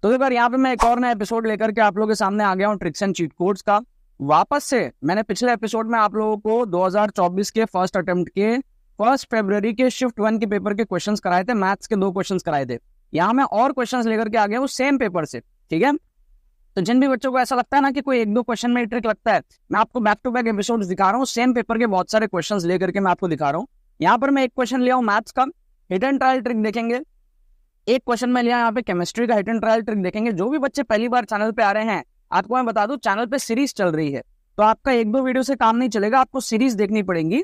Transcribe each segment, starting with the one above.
तो एक बार यहाँ पे मैं एक और नया एपिसोड लेकर के आप लोगों के सामने आ गया हूँ ट्रिक्स एंड चीट कोड्स का। वापस से मैंने पिछले एपिसोड में आप लोगों को 2024 के फर्स्ट अटेम्प्ट के 1 फरवरी के शिफ्ट 1 के पेपर के क्वेश्चंस कराए थे, मैथ्स के 2 क्वेश्चंस कराए थे। यहाँ मैं और क्वेश्चंस लेकर के आ गया हूँ सेम पेपर से, ठीक है। तो जिन भी बच्चों को ऐसा लगता है ना कि कोई 1-2 क्वेश्चन में ट्रिक लगता है, मैं आपको बैक टू बैक एपिसोड दिखा रहा हूँ, सेम पेपर के बहुत सारे क्वेश्चंस लेकर के मैं आपको दिखा रहा हूँ। यहाँ पर मैं एक क्वेश्चन लिया हूँ मैथ्स का, हिट एंड ट्रायल ट्रिक देखेंगे। एक क्वेश्चन में लिया यहाँ पे केमिस्ट्री का, हिट एंड ट्रायल ट्रिक देखेंगे। जो भी बच्चे पहली बार चैनल पे आ रहे हैं, आपको मैं बता दूं चैनल पे सीरीज चल रही है, तो आपका 1-2 वीडियो से काम नहीं चलेगा, आपको सीरीज देखनी पड़ेगी।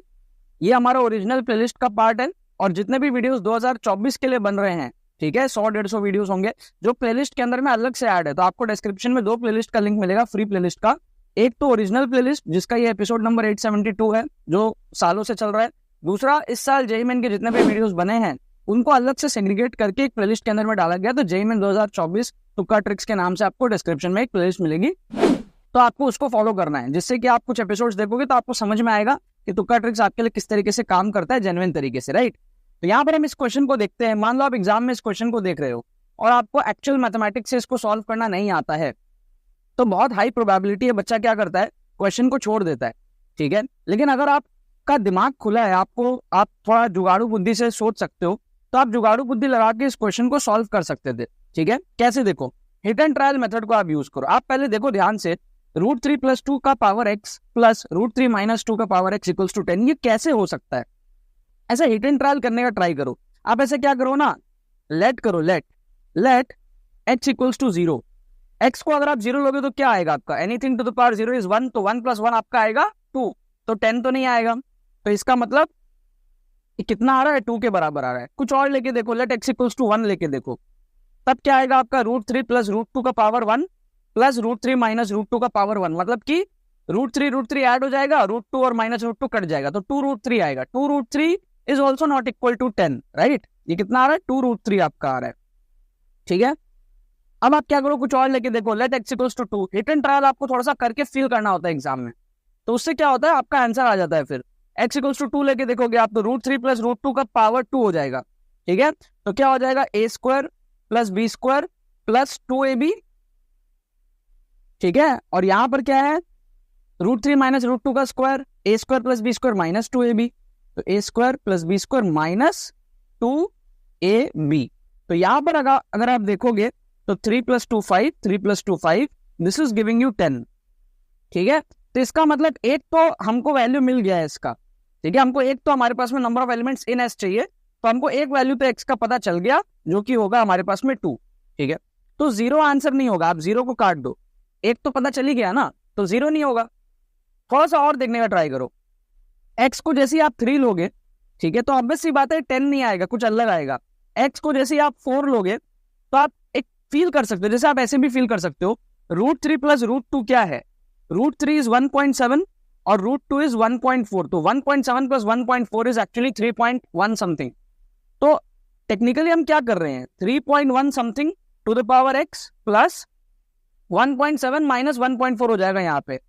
ये हमारा ओरिजिनल प्लेलिस्ट का पार्ट है और जितने भी वीडियोस 2024 के लिए बन रहे हैं, ठीक है, 100-150 वीडियोस होंगे जो प्लेलिस्ट के अंदर में अलग से ऐड है। तो आपको डिस्क्रिप्शन में 2 प्लेलिस्ट का लिंक मिलेगा फ्री प्लेलिस्ट का। एक तो ओरिजिनल प्लेलिस्ट जिसका ये एपिसोड नंबर 872 है, जो सालों से चल रहा है। दूसरा, इस साल जेईई मेन के जितने भी वीडियोस बने हैं उनको अलग से सेग्रीगेट करके एक प्लेलिस्ट के अंदर में डाला गया। तो जेईई मेन 2024 तुक्का ट्रिक्स के नाम से आपको डिस्क्रिप्शन में एक प्लेलिस्ट मिलेगी, तो आपको उसको फॉलो करना है, जिससे कि आप कुछ एपिसोड्स देखोगे तो आपको समझ में आएगा कि तुक्का ट्रिक्स आपके लिए किस तरीके से काम करता है, जेन्युइन तरीके से, राइट। तो यहाँ पर हम इस क्वेश्चन को देखते हैं। मान लो आप एग्जाम में इस क्वेश्चन को देख रहे हो और आपको एक्चुअल मैथमेटिक्स से इसको सॉल्व करना नहीं आता है, तो बहुत हाई प्रोबेबिलिटी है बच्चा क्या करता है, क्वेश्चन को छोड़ देता है, ठीक है। लेकिन अगर आपका दिमाग खुला है, आप थोड़ा जुगाड़ू बुद्धि से सोच सकते हो, तो आप जुगाड़ू बुद्धि लगा के इस क्वेश्चन को सॉल्व कर सकते थे, ठीक है। कैसे? देखो, हिट एंड ट्रायल मेथड को आप यूज करो। आप पहले देखो ध्यान से, √3 + 2 का पावर x प्लस √3 - 2 का पावर x = 10, ये कैसे हो सकता है? ऐसा हिट एंड ट्रायल करने का ट्राई करो। आप ऐसे क्या करो ना, लेट करो, लेट x = 0। x को अगर आप 0 लोगे तो क्या आएगा आपका, anything to the power 0 is 1, तो 1 + 1 आपका आएगा 2, तो 10 तो नहीं आएगा। तो इसका मतलब कितना आ रहा है, 2 के बराबर आ रहा है। कुछ और लेके देखो, लेट x = 1 लेके देखो, तब क्या आएगा आपका, √3 + √2 का पावर 1 प्लस √3 - √2 का पावर 1, मतलब कि √3 ऐड हो जाएगा, √2 और -√2 कट जाएगा, तो 2√3 आएगा। 2√3 is also not equal to 10, right. ये कितना आ रहा है, 2√3 आपका आ रहा है, ठीक है। अब आप क्या करो, कुछ और लेके देखो, let x = 2। Hit and trial आपको थोड़ा सा करके फील करना होता है एग्जाम में, तो उससे क्या होता है, आपका आंसर आ जाता है। फिर x = 2 लेके देखोगे आप, तो √3 + √2 का पावर 2 हो जाएगा, ठीक है। तो क्या हो जाएगा, a² + b² + 2ab, ठीक है। और यहां पर क्या है, √3 - √2 का स्क्वायर, a² + b² - 2ab, तो a² + b² - 2ab। तो यहां पर अगर आप देखोगे तो 3 + 2 5, 3 + 2 5, दिस इज गिविंग यू 10, ठीक है। तो इसका मतलब एक तो हमको वैल्यू मिल गया है इसका, ठीक है। हमको एक तो हमारे पास में number of elements in S चाहिए, तो हमको एक वैल्यू तो एक्स का पता चल गया, जो कि होगा हमारे पास में 2, ठीक है। तो 0 आंसर नहीं होगा, आप 0 को काट दो, एक तो पता चली गया ना, तो 0 नहीं होगा। थोड़ा सा और देखने का ट्राई करो, एक्स को जैसे आप 3 लोगे, ठीक है, तो ऑब्वियस सी बात है 10 नहीं आएगा, कुछ अलग आएगा। एक्स को जैसे आप 4 लोगे, तो आप एक फील कर सकते हो, जैसे आप ऐसे भी फील कर सकते हो, √3 + √2 क्या है, √3 इज 1.7 और √2 इज 1.4, तो 1.7 + 1.4 इज एक्चुअली 3.1 समथिंग। तो टेक्निकली हम क्या कर रहे हैं, 3.1 something to the power x plus 1.7 - 1.4 हो जाएगा यहाँ पे,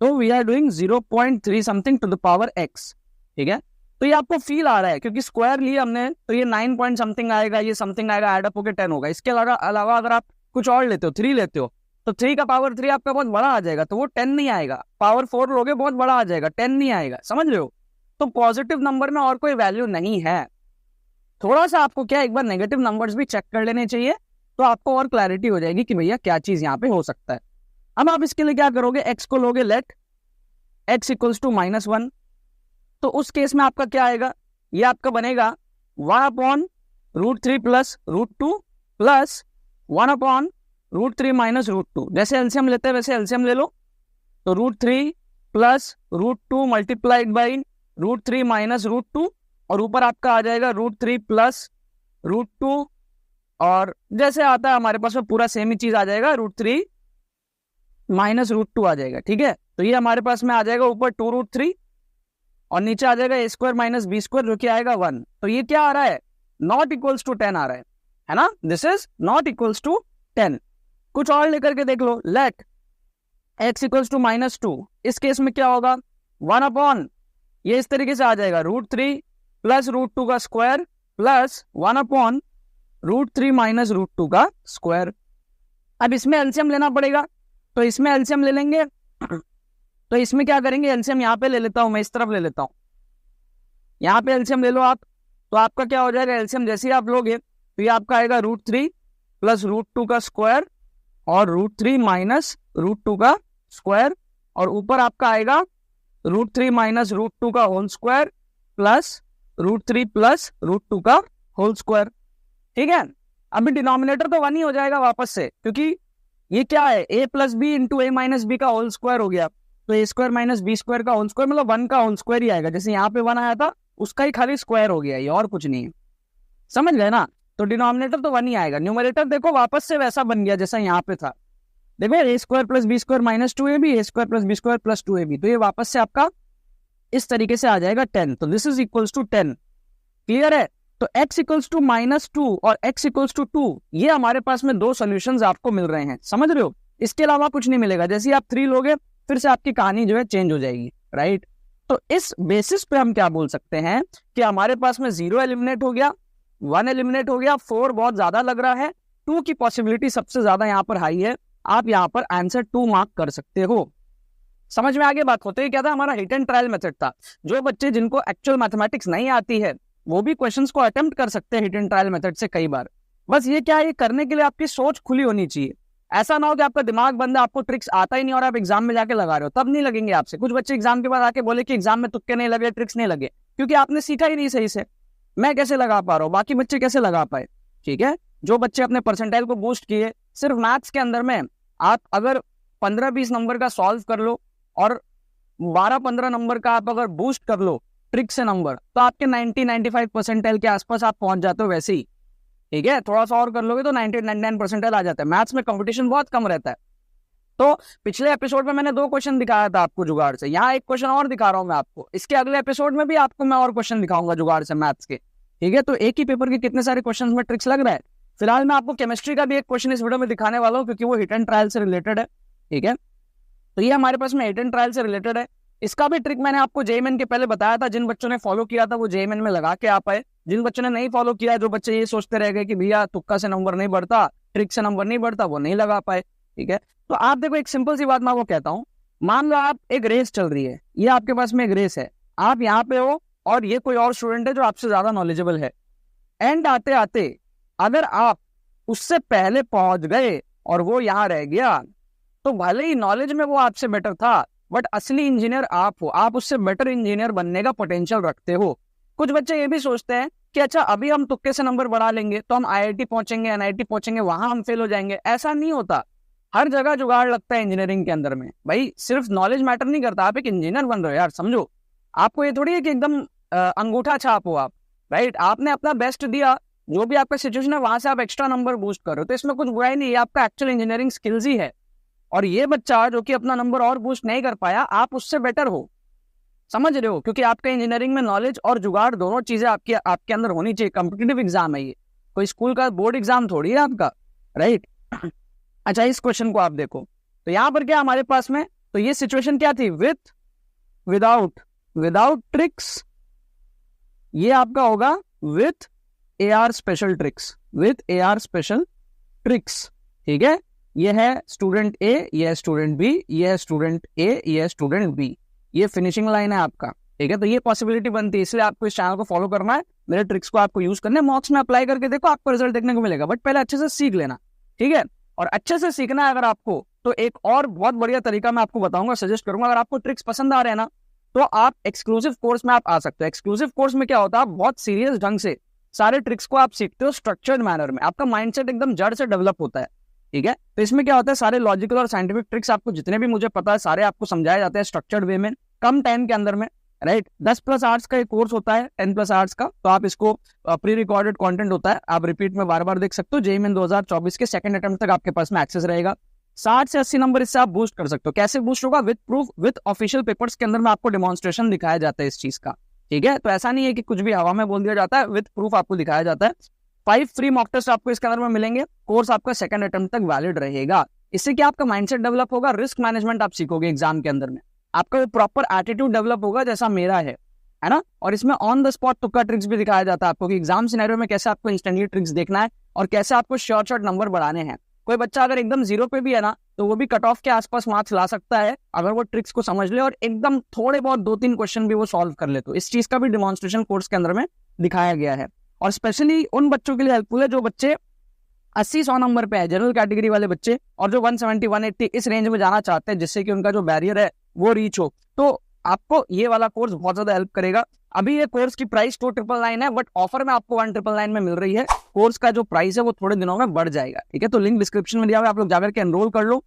तो we are doing 0.3 something to the power x, ठीक है। तो ये आपको फील आ रहा है क्योंकि स्क्वायर लिए हमने, तो ये 9 पॉइंट समथिंग आएगा, ये समथिंग आएगा, एड अप होकर 10 होगा। इसके अलावा अगर आप कुछ और लेते हो, 3 लेते हो, तो 3 का पावर 3 आपका बहुत बड़ा आ जाएगा, तो वो 10 नहीं आएगा। पावर 4 लोगे, बहुत बड़ा आ जाएगा, 10 नहीं आएगा, समझ रहे हो। तो पॉजिटिव नंबर में और कोई वैल्यू नहीं है। थोड़ा सा आपको क्या, एक बार नेगेटिव नंबर्स भी चेक कर लेने चाहिए, तो आपको और क्लैरिटी हो जाएगी कि भैया क्या चीज यहाँ पे हो सकता है। अब आप इसके लिए क्या करोगे, x को लोगे, लेट x = -1, तो उस केस में आपका क्या आएगा, ये आपका बनेगा 1/√3 + √2 प्लस 1/√3 - √2। जैसे एलसीएम लेते हैं वैसे एलसीएम ले लो, तो √3 + √2 मल्टीप्लाइड बाई √3 - √2, और ऊपर आपका आ जाएगा √3 + √2, और जैसे आता है हमारे पास में पूरा सेम ही चीज आ जाएगा, √3 - √2 आ जाएगा, ठीक है। तो ये हमारे पास में आ जाएगा ऊपर 2√3 और नीचे आ जाएगा a² - b², जो कि आएगा 1। तो ये क्या आ रहा है, नॉट इक्वल्स टू 10 आ रहा है ना, this is not equals to 10। कुछ और लेकर के देख लो, लेट x = -2, इस केस में क्या होगा, 1/, ये इस तरीके से आ जाएगा, √3 + √2 का स्क्वायर प्लस 1/√3 - √2 का स्क्वायर। अब इसमें एलसीएम लेना पड़ेगा, तो इसमें एलसीएम ले लेंगे। तो इसमें क्या करेंगे, एलसीएम यहाँ पे ले लेता हूं, मैं इस तरफ ले लेता हूं, यहाँ पे एलसीएम ले लो आप। तो आपका क्या हो जाएगा, एलसीएम जैसे ही आप लोगे तो ये आपका आएगा √3 प्लस √2 का स्क्वायर और √3 माइनस √2 का स्क्वायर, और ऊपर आपका आएगा √3 माइनस √2 का होल स्क्वायर प्लस √3 प्लस √2 का होल स्क्वायर। ठीक है, अभी डिनोमिनेटर तो 1 ही हो जाएगा वापस से, क्योंकि ये क्या है, a plus B into a minus B का होल स्क्वायर हो गया, तो a square minus B square का होल स्क्वायर मतलब 1 का होल स्क्वायर ही आएगा। जैसे यहाँ पे 1 आया था उसका ही खाली स्क्वायर हो गया, ये और कुछ नहीं है, समझ गए ना। तो डिनोमिनेटर तो 1 ही आएगा, न्यूमरेटर देखो वापस से वैसा बन गया जैसा यहाँ पे था। देखो a square plus B square minus 2ab, a square plus B square plus 2ab, तो ये वापस से आपका इस तरीके से आ जाएगा 10। तो this is equals to 10। Clear है। तो x इक्वल्स टू -2 और x इक्वल्स टू 2, ये हमारे पास में दो सॉल्यूशंस आपको मिल रहे हैं, समझ रहे हो। इसके अलावा कुछ नहीं मिलेगा। जैसे ही आप 3 लोगे फिर से आपकी कहानी जो है चेंज हो जाएगी, राइट। तो इस बेसिस पे हम क्या बोल सकते हैं कि हमारे पास में 0 एलिमिनेट हो गया, 1 एलिमिनेट हो गया, 4 बहुत ज्यादा लग रहा है, 2 की पॉसिबिलिटी सबसे ज्यादा यहाँ पर हाई है। आप यहाँ पर आंसर 2 मार्क कर सकते हो। समझ में आगे बात। होते ही क्या था, हमारा हिट एंड ट्रायल मेथड था। जो बच्चे जिनको एक्चुअल मैथमेटिक्स नहीं आती है वो भी क्वेश्चंस को अटेम्प्ट कर सकते हैं हिट एंड ट्रायल मेथड से कई बार। बस ये क्या है, ये करने के लिए आपकी सोच खुली होनी चाहिए। ऐसा ना हो कि आपका दिमाग बंद है, आपको ट्रिक्स आता ही नहीं और आप एग्जाम में जाके लगा रहे हो, तब नहीं लगेंगे आपसे। कुछ बच्चे एग्जाम के बाद आके बोले कि एग्जाम में तुक्के नहीं लगे, ट्रिक्स नहीं लगे, क्योंकि आपने सीखा ही नहीं सही से। मैं कैसे लगा पा रहा हूँ, बाकी बच्चे कैसे लगा पाए। ठीक है, जो बच्चे अपने परसेंटाइल को बूस्ट किए, सिर्फ मैथ्स के अंदर में आप अगर 15-20 नंबर का सॉल्व कर लो और 12-15 नंबर का आप अगर बूस्ट कर लो ट्रिक से नंबर, तो आपके 90-95 परसेंटाइल के आसपास आप पहुंच जाते हो वैसे ही। ठीक है, थोड़ा सा और कर लोगे तो 90-99 परसेंटाइल आ जाता है। मैथ्स में कंपटीशन बहुत कम रहता है। तो पिछले एपिसोड में मैंने 2 क्वेश्चन दिखाया था आपको जुगाड़ से, यहाँ एक क्वेश्चन और दिखा रहा हूँ मैं आपको। इसके अगले एपिसोड में भी आपको मैं और क्वेश्चन दिखाऊंगा जुगाड़ से मैथ्स के। ठीक है, तो एक ही पेपर के कितने सारे क्वेश्चन में ट्रिक्स लग रहा है। फिलहाल मैं आपको केमिस्ट्री का भी एक क्वेश्चन इस वीडियो में दिखाने वाला हूँ, क्योंकि वो हिट एंड ट्रायल से रिलेटेड है। ठीक है, तो ये हमारे पास में हिट एंड ट्रायल से रिलेटेड है। इसका भी ट्रिक मैंने आपको जेईएमएन के पहले बताया था। जिन बच्चों ने फॉलो किया था वो जेईएमएन में लगा के आ पाए। जिन बच्चों ने नहीं फॉलो किया, जो बच्चे ये सोचते रह गए कि भैया तुक्का से नंबर नहीं बढ़ता, ट्रिक से नंबर नहीं बढ़ता, वो नहीं लगा पाए। ठीक है, तो आप देखो एक सिंपल सी बात मैं आपको कहता हूँ। मान लो आप एक रेस चल रही है, ये आपके पास में एक रेस है, आप यहाँ पे हो और ये कोई और स्टूडेंट है जो आपसे ज्यादा नॉलेजेबल है। एंड आते आते अगर आप उससे पहले पहुंच गए और वो यहाँ रह गया, तो भले ही नॉलेज में वो आपसे बेटर था, बट असली इंजीनियर आप हो, आप उससे बेटर इंजीनियर बनने का पोटेंशियल रखते हो। कुछ बच्चे ये भी सोचते हैं कि अच्छा अभी हम तुक्के से नंबर बढ़ा लेंगे तो हम आईआईटी पहुंचेंगे, एनआईटी पहुंचेंगे, वहां हम फेल हो जाएंगे। ऐसा नहीं होता। हर जगह जुगाड़ लगता है इंजीनियरिंग के अंदर में। भाई सिर्फ नॉलेज मैटर नहीं करता, आप एक इंजीनियर बन रहे हो यार, समझो। आपको ये थोड़ी है कि एकदम अंगूठा छाप हो आप, राइट। आपने अपना बेस्ट दिया, जो भी आपका सिचुएशन है वहां से आप एक्स्ट्रा नंबर बूस्ट कर रहे हो, तो इसमें कुछ बुराई नहीं है, आपका एक्चुअल इंजीनियरिंग स्किल्स ही है। और ये बच्चा जो कि अपना नंबर और बूस्ट नहीं कर पाया, आप उससे बेटर हो, समझ रहे हो, क्योंकि आपका इंजीनियरिंग में नॉलेज और जुगाड़ दोनों चीजें आपके अंदर होनी चाहिए। कॉम्पिटिटिव एग्जाम है ये, कोई स्कूल का बोर्ड एग्जाम थोड़ी है आपका, राइट। अच्छा, इस क्वेश्चन को आप देखो, तो यहाँ पर क्या हमारे पास में, तो ये सिचुएशन क्या थी, विदाउट ट्रिक्स। ये आपका होगा विथ AR स्पेशल ट्रिक्स, ठीक है। ये है स्टूडेंट ए, ये है स्टूडेंट बी, ये है स्टूडेंट ए, ये है स्टूडेंट बी, ये फिनिशिंग लाइन है आपका। ठीक है, तो ये पॉसिबिलिटी बनती है, इसलिए आपको इस चैनल को फॉलो करना है, मेरे ट्रिक्स को आपको यूज करना है। मॉक्स में अप्लाई करके देखो, आपको रिजल्ट देखने को मिलेगा, बट पहले अच्छे से सीख लेना। ठीक है, और अच्छे से सीखना है अगर आपको, तो एक और बहुत बढ़िया तरीका मैं आपको बताऊंगा, सजेस्ट करूंगा। अगर आपको ट्रिक्स पसंद आ रहे हैं ना, तो आप एक्सक्लूसिव कोर्स में आप आ सकते हो। एक्सक्लूसिव कोर्स में क्या होता है, आप बहुत सीरियस ढंग से सारे ट्रिक्स को आप सीखते हो, स्ट्रक्चर्ड मैनर में, आपका माइंडसेट एकदम जड़ से डेवलप होता है। ठीक है, तो इसमें क्या होता है, सारे लॉजिकल और साइंटिफिक ट्रिक्स आपको जितने भी मुझे पता है सारे आपको समझाए जाते हैं स्ट्रक्चर्ड वे में, कम टाइम के अंदर में, राइट। 10+ आवर्स का एक कोर्स होता है, 10+ आवर्स का, तो आप इसको प्री रिकॉर्डेड कंटेंट होता है, आप रिपीट में बार बार देख सकते हो। जेईई 2024 के सेकंड अटेम्प्ट तक आपके पास में एक्सेस रहेगा। 60 से 80 नंबर इससे आप बूस्ट कर सकते हो। कैसे बूस्ट होगा, with proof, with official papers के अंदर में आपको डेमोन्स्ट्रेशन दिखाया जाता है इस चीज का। ठीक है, तो ऐसा नहीं है कि कुछ भी हवा में बोल दिया जाता है, विद प्रूफ आपको दिखाया जाता है। 5 फ्री मॉक टेस्ट आपको इसके अंदर में मिलेंगे। कोर्स आपका सेकंड अटेम्प्ट तक वैलिड रहेगा। इससे क्या आपका माइंडसेट डेवलप होगा, रिस्क मैनेजमेंट आप सीखोगे एग्जाम के अंदर में, आपका प्रॉपर एटीट्यूड डेवलप होगा जैसा मेरा है ना। और इसमें ऑन द स्पॉट तुक्का ट्रिक्स भी दिखाया जाता है आपको कि एग्जाम सिनेरियो में कैसे आपको इंस्टेंटली ट्रिक्स देखना है और कैसे आपको शॉर्ट नंबर बढ़ाने हैं। कोई बच्चा अगर एकदम 0 पे भी है ना, तो वो भी कट ऑफ के आसपास मार्क्स ला सकता है अगर वो ट्रिक्स को समझ ले और एकदम थोड़े बहुत 2-3 क्वेश्चन भी वो सॉल्व कर ले। तो इस चीज का भी डिमॉन्स्ट्रेशन कोर्स के अंदर में दिखाया गया है। और स्पेशली उन बच्चों के लिए हेल्पफुल है जो बच्चे 80-100 नंबर पे है, जनरल कैटेगरी वाले बच्चे, और जो 170-180 इस रेंज में जाना चाहते हैं, जिससे कि उनका जो बैरियर है वो रीच हो। तो आपको ये वाला कोर्स बहुत ज्यादा हेल्प करेगा। अभी ये कोर्स की प्राइस 2,999 है, बट ऑफर में आपको 1,999 में मिल रही है। कोर्स का जो प्राइस है वो थोड़े दिनों में बढ़ जाएगा, ठीक है। तो लिंक डिस्क्रिप्शन में दिया हुआ है, आप लोग जाकर के एनरोल कर लो।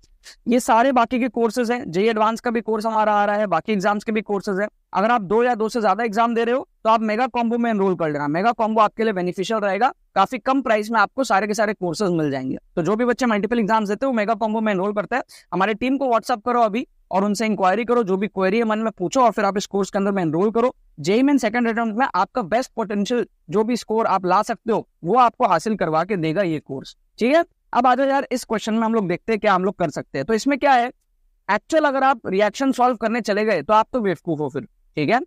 ये सारे बाकी के कोर्सेज हैं, जेईई एडवांस का भी कोर्स हमारा आ रहा है, बाकी एग्जाम्स के भी कोर्सेज है। अगर आप 2 या 2 से ज्यादा एग्जाम दे रहे हो तो आप मेगा कॉम्बो में एनरोल कर लेना। मेगा कॉम्बो आपके लिए बेनिफिशियल रहेगा, काफी कम प्राइस में आपको सारे के सारे कोर्सेज मिल जाएंगे। तो जो भी बच्चे मल्टीपल एग्जाम्स देते हैं वो मेगा कॉम्बो में एनरोल करते हैं। हमारे टीम को व्हाट्सअप करो अभी और उनसे इंक्वायरी करो, जो भी क्वेरी है मन में पूछो और फिर आप इस कोर्स के अंदर में एनरोल करो। जेईई मेन सेकंड अटेम्प्ट में आपका बेस्ट पोटेंशियल जो भी स्कोर आप ला सकते हो वो आपको हासिल करवा के देगा ये कोर्स, ठीक है। अब आ जाओ यार, इस क्वेश्चन में हम लोग देखते हैं क्या हम लोग कर सकते हैं। तो इसमें क्या है, एक्चुअल अगर आप रिएक्शन सॉल्व करने चले गए तो आप तो बेवकूफ हो फिर, ठीक है।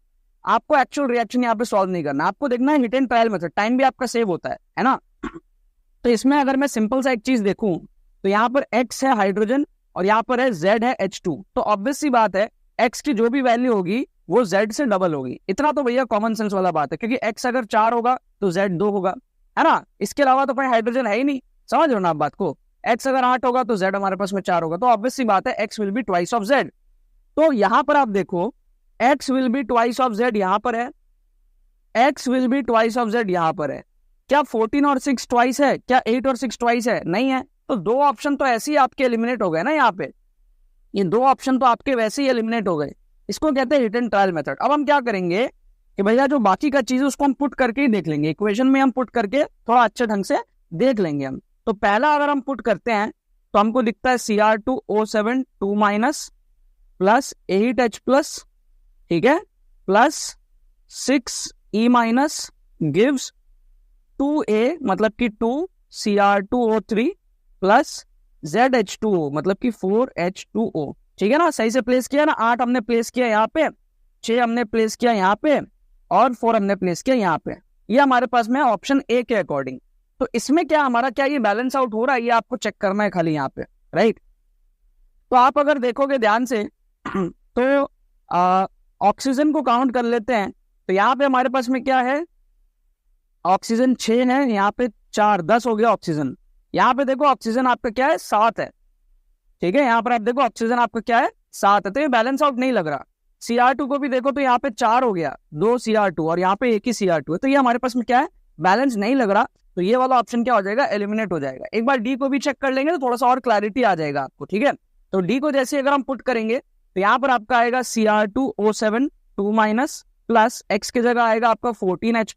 आपको एक्चुअल रिएक्शन यहाँ पे सॉल्व नहीं करना, आपको देखना है hit and trial method, time भी आपका सेव होता है ना। तो इसमें अगर मैं सिंपल सा एक चीज देखूं तो यहाँ पर X है हाइड्रोजन और यहाँ पर है Z है H2, तो ऑब्वियस सी बात है X की जो भी वैल्यू होगी वो Z से डबल होगी। इतना तो भैया कॉमन सेंस वाला बात है, क्योंकि X अगर 4 होगा तो Z 2 होगा, है ना। इसके अलावा तो कोई हाइड्रोजन है ही नहीं, समझ लो ना आप बात को। X अगर 8 होगा तो Z हमारे पास में 4 होगा, तो ऑब्वियस सी बात है X will be twice of Z। तो यहाँ पर आप देखो X will be twice of Z यहाँ पर है, X will be twice of Z यहाँ पर है। क्या 14 और 6 ट्वाइस है? क्या 8 और 6 ट्वाइस है? नहीं है। तो 2 ऑप्शन तो ऐसे ही आपके एलिमिनेट हो गए ना यहाँ पे, ये 2 ऑप्शन तो आपके वैसे ही एलिमिनेट हो गए। इसको कहते हैं हिट एंड ट्रायल मेथड। अब हम क्या करेंगे कि भैया जो बाकी का चीज है उसको हम पुट करके ही देख लेंगे, इक्वेशन में हम पुट करके थोड़ा अच्छे ढंग से देख लेंगे हम। तो पहला अगर हम पुट करते हैं तो हमको दिखता है Cr2O7 2- प्लस 8H+, ठीक है, प्लस 6E- गिव्स 2A मतलब कि 2Cr2O3 प्लस ZH2O मतलब कि 4H2O, ठीक है ना। सही से प्लेस किया ना, 8 हमने प्लेस किया यहाँ पे, 6 हमने प्लेस किया यहाँ पे और 4 हमने प्लेस किया यहाँ पे। ये हमारे पास में ऑप्शन ए के अकॉर्डिंग। तो इसमें क्या हमारा क्या ये बैलेंस आउट हो रहा है, ये आपको चेक करना है खाली यहाँ पे, राइट। तो आप अगर देखोगे ध्यान से तो ऑक्सीजन को काउंट कर लेते हैं। तो यहाँ पे हमारे पास में क्या है, ऑक्सीजन 6 है, यहाँ पे 4, 10 हो गया ऑक्सीजन। यहाँ पे देखो ऑक्सीजन आपका क्या है, 7 है, ठीक है। यहाँ पर आप देखो ऑक्सीजन आपका क्या है, 7 है, तो ये बैलेंस आउट नहीं लग रहा। Cr2 को भी देखो तो यहाँ पे 4 हो गया, 2 Cr2 और यहाँ पे 1 ही Cr2 है, तो ये हमारे पास में क्या है, बैलेंस नहीं लग रहा। तो ये वाला ऑप्शन क्या हो जाएगा, एलिमिनेट हो जाएगा। एक बार डी को भी चेक कर लेंगे तो थोड़ा सा और क्लैरिटी आ जाएगा आपको, ठीक है। तो डी को जैसे अगर हम पुट करेंगे तो यहाँ पर आपका आएगा Cr2O7 2- प्लस X की जगह आएगा आपका 14H+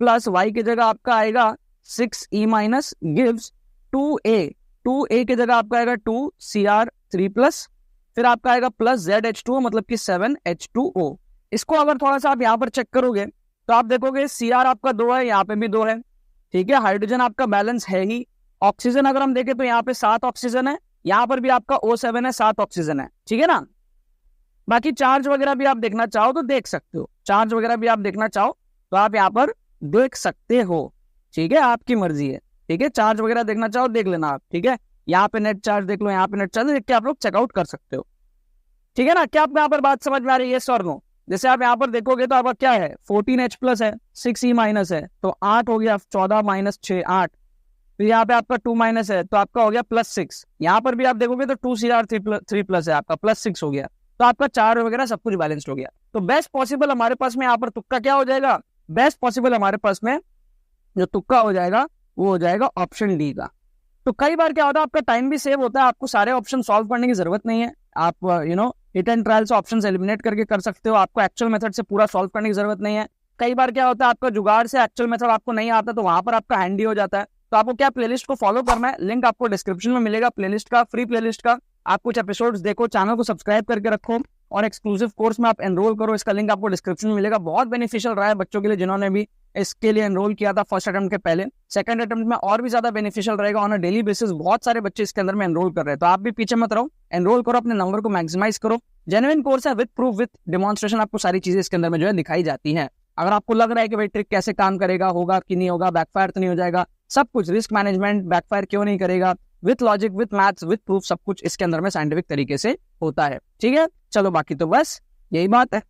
प्लस Y की जगह आपका आएगा 6E- गिव्स 2A की जगह आपका आएगा 2Cr3+, फिर आपका आएगा प्लस ZH2O मतलब कि 7H2O। इसको अगर थोड़ा सा आप यहाँ पर चेक करोगे तो आप देखोगे Cr आपका 2 है, यहाँ पे भी 2 है, ठीक है। हाइड्रोजन आपका बैलेंस है ही। ऑक्सीजन अगर हम देखें तो यहाँ पे 7 ऑक्सीजन है, यहाँ पर भी आपका O7 है, 7 ऑक्सीजन है, ठीक है ना। बाकी चार्ज वगैरह भी आप देखना चाहो तो देख सकते हो, चार्ज वगैरह भी आप देखना चाहो तो आप यहाँ पर देख सकते हो, ठीक है, आपकी मर्जी है, ठीक है। चार्ज वगैरह देखना चाहो देख लेना आप, ठीक है। यहाँ पे नेट चार्ज देख लो, यहाँ पे नेट चार्ज देख के आप लोग चेकआउट कर सकते हो, ठीक है ना। क्या आपको यहाँ पर बात समझ में आ रही है, और नो? जैसे आप यहाँ पर देखोगे तो आपका क्या है, 14H+ है, 6E- है, तो 8 हो गया, 14 - 6 8। फिर यहाँ पे आपका 2- है तो आपका हो गया +6। यहाँ पर भी आप देखोगे तो 2Cr3+ है आपका, +6 हो गया, तो आपका 4 वगैरह सब कुछ बैलेंस्ड हो गया। तो बेस्ट पॉसिबल हमारे पास में यहाँ पर तुक्का क्या हो जाएगा, बेस्ट पॉसिबल हमारे पास में जो तुक्का हो जाएगा वो हो जाएगा ऑप्शन डी का। तो कई बार क्या होता है, आपका टाइम भी सेव होता है, आपको सारे ऑप्शन सॉल्व करने की जरूरत नहीं है। आप हिट एंड ट्रायल से ऑप्शंस एलिमिनेट करके कर सकते हो, आपको एक्चुअल मेथड से पूरा सॉल्व करने की जरूरत नहीं है। कई बार क्या होता है, आपका जुगाड़ से एक्चुअल मेथड आपको नहीं आता, तो वहां पर आपका हैंडी हो जाता है। तो आपको क्या प्लेलिस्ट को फॉलो करना है, लिंक आपको डिस्क्रिप्शन में मिलेगा प्लेलिस्ट का, फ्री प्लेलिस्ट का। आप कुछ एपिसोड्स देखो, चैनल को सब्सक्राइब करके रखो और एक्सक्लूसिव कोर्स में आप एनरोल करो। इसका लिंक आपको डिस्क्रिप्शन में मिलेगा। बहुत बेनिफिशियल रहा है बच्चों के लिए जिन्होंने भी इसके लिए एनरोल किया था फर्स्ट अटेम्प्ट के पहले। सेकंड अटेम्प्ट में और भी ज्यादा बेनिफिशियल रहेगा, ऑन अ डेली बेसिस बहुत सारे बच्चे इसके अंदर में एनरोल कर रहे हैं। तो आप भी पीछे मत रहो, एनरोल करो, अपने नंबर को मैक्सिमाइज करो। जेन्युइन कोर्स है, विद प्रूफ, विद डिमॉन्स्ट्रेशन, आपको सारी चीजें इसके अंदर में जो है दिखाई जाती है। अगर आपको लग रहा है कि भाई ट्रिक कैसे काम करेगा, होगा कि नहीं होगा, बैकफायर तो नहीं हो जाएगा, सब कुछ, रिस्क मैनेजमेंट, बैकफायर क्यों नहीं करेगा, with logic, with maths, with proof, सब कुछ इसके अंदर में साइंटिफिक तरीके से होता है। ठीक है, चलो बाकी तो बस यही बात है।